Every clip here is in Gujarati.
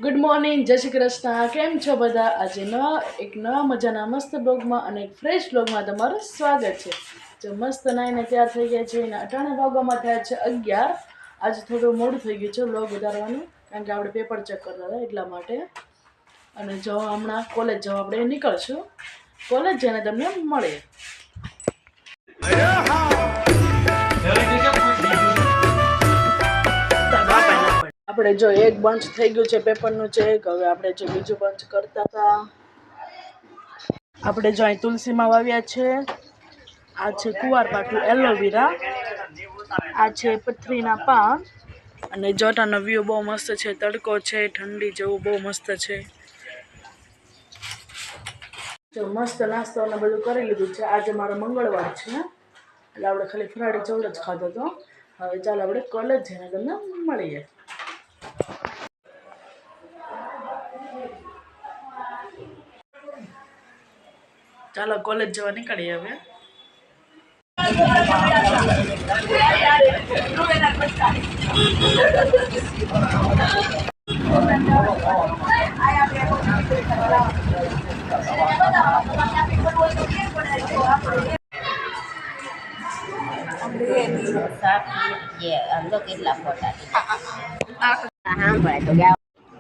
ગુડ મોર્નિંગ, જય શ્રી કૃષ્ણ. કેમ છો બધા? આજે એક નવા મજાના મસ્ત બ્લોગમાં અને એક ફ્રેશ બ્લોગમાં તમારું સ્વાગત છે. જો મસ્ત નાઈને તૈયાર થઈ ગયા છે અને 18 વાગ્યામાં થયા છે 11. આજે થોડું મોડું થઈ ગયું છે બ્લોગ ઉતારવાનું, કારણ કે આપણે પેપર ચેક કરતા હતા એટલા માટે. અને જો હમણાં કોલેજ જવા આપણે નીકળશું. કોલેજ જઈને તમને મળીએ. આપણે જો એક બંચ થઈ ગયું છે પેપરનું ચેક. હવે આપણે જો બીજું બંચ કરતા હતા. આપણે જો અહીં તુલસીમાં વાવ્યા છે. આ છે કુવારપાઠું એલોવેરા, આ છે પથરીના પાન. અને જોટાનો વ્યૂ બહુ મસ્ત છે. તડકો છે, ઠંડી જેવું બહુ મસ્ત છે. જો મસ્ત નાસ્તો અને બધું કરી લીધું છે. આજે મારો મંગળવાર છે એટલે આપણે ખાલી ફરાળી ચવડ જ ખાધો હતો. હવે ચાલો આપણે કોલેજ જઈને તમને મળીએ. ચાલો કોલેજ જવા નીકળીએ હવે.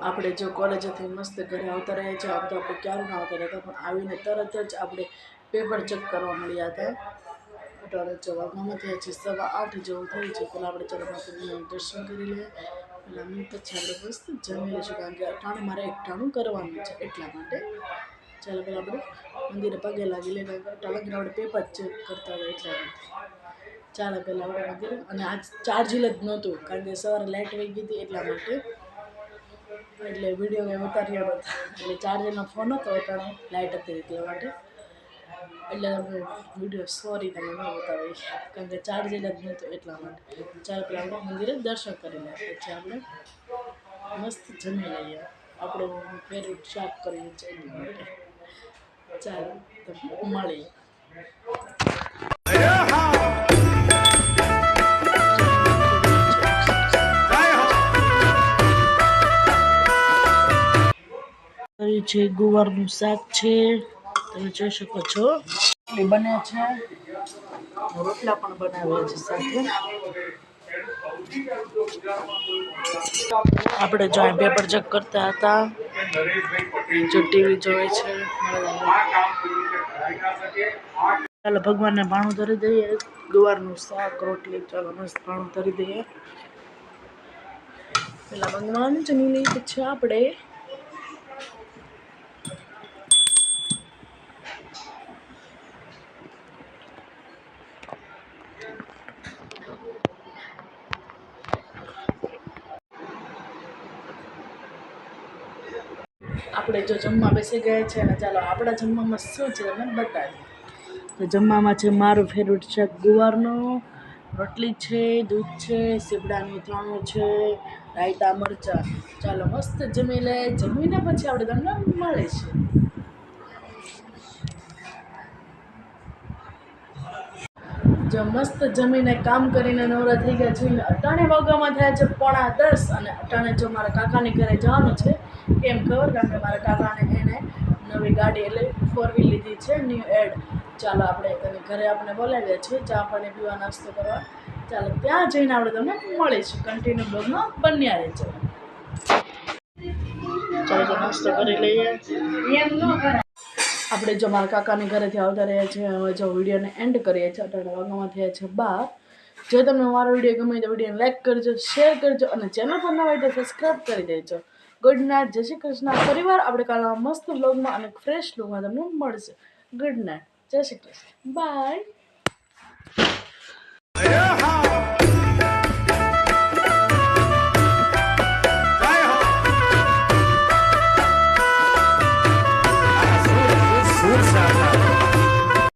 આપણે જો કોલેજથી મસ્ત ઘરે આવતા રહ્યા છીએ. આમ તો આપણે ક્યારું ના આવતા રહેતા, પણ આવીને તરત જ આપણે પેપર ચેક કરવા મળ્યા હતા. અટાણે જવામાં થયા છે 8:15 જેવું થયું છે. પહેલાં આપણે ચાલો માતાજીના દર્શન કરી લઈએ. પહેલાં પછી આપણે મસ્ત જમી લઈશું, કારણ કે અટાણે મારે એકટાણું કરવાનું છે એટલા માટે. ચાલો પહેલાં આપણે મંદિરે પગે લાગી લઈએ, કારણ કે અટાણે આપણે પેપર ચેક કરતા હતા એટલા માટે. ચાલો પહેલાં આપણે મંદિરે. અને આજ ચાર્જિંગ જ નહોતું, કારણ કે સવારે લાઇટ વહી ગઈ હતી એટલા માટે. એટલે વિડીયો મેં ઉતાર્યો નહોતો. એટલે ચાર્જરનો ફોન હતો, અટાણે લાઇટ હતી એટલા માટે. એટલે આપણે વિડીયો સોરી તમે ન બતાવી, કારણ કે ચાર્જર જ નહોતું એટલા માટે. ચાલો પહેલાં આપણે મંદિરે દર્શન કરી લઈએ, પછી આપણે મસ્ત જમી લઈએ. આપણું ફેવરેટ શાક કરીએ છીએ એટલા માટે. ચાલો તો મળીએ. છે ગુવારનું શાક છે, તમે જોઈ શકો છો. બને છે, રોટલા પણ બનાવ્યા છે સાથે. આપણે જો પેપર ચેક કરતા હતા. જો ટીવી જોવે છે. ચાલો ભગવાનને ભાણું ધરી દઈએ. ગુવારનું શાક, રોટલી, ચાલો મસ્ત ભાણું ધરી દઈએ. પેલા ભગવાન જમી લઈએ, પછી આપણે જો જમવા બેસી ગયા છે. અને ચાલો આપણા જમવામાં શું છે તમને બતાવીએ. તો જમવામાં છે મારું ફેવરેટ શાક ગુવારનો, રોટલી છે, દૂધ છે, સીપડાનું અથાણું છે, રાયતા, મરચાં. ચાલો મસ્ત જમી લે. જમીને પછી આપણે તમને મળીશું. જો મસ્ત જમીને કામ કરીને નવરા થઈ ગયા છે. 18 વાગ્યામાં થયા છે 9:45. અને અટાણે જો મારા કાકાની ઘરે જવાનું છે. કેમ ખબર? કારણ કે મારા કાકાને એને નવી ગાડી એટલે 4 વ્હીલ લીધી છે, ન્યૂ એડ. ચાલો આપણે તેની ઘરે આપણે બોલાવ્યા છે ચા પાણી પીવા, નાસ્તો કરવા. ચાલો ત્યાં જઈને આપણે તમને મળીશું. કન્ટિન્યુ બ્લોગમાં બન્યા રહેજો. ચાલો તો નાસ્તો કરી લઈએ. આપણે જો મારા કાકાની ઘરેથી આવતા રહ્યા છીએ. હવે જો વિડીયોને એન્ડ કરીએ છીએ. 18 વાગ્યામાં થયા છે 12. જો તમને મારો વિડીયો ગમે તો વિડીયોને લાઈક કરજો, શેર કરજો અને ચેનલ પર ન હોય તો સબસ્ક્રાઈબ કરી દેજો. ગુડ નાઇટ, જય શ્રી કૃષ્ણ. ફરીવાર આપણે કાલના મસ્ત બ્લોગમાં અને ફ્રેશ બ્લોગમાં તમને મળશે. ગુડ નાઇટ, જય શ્રી કૃષ્ણ, બાય.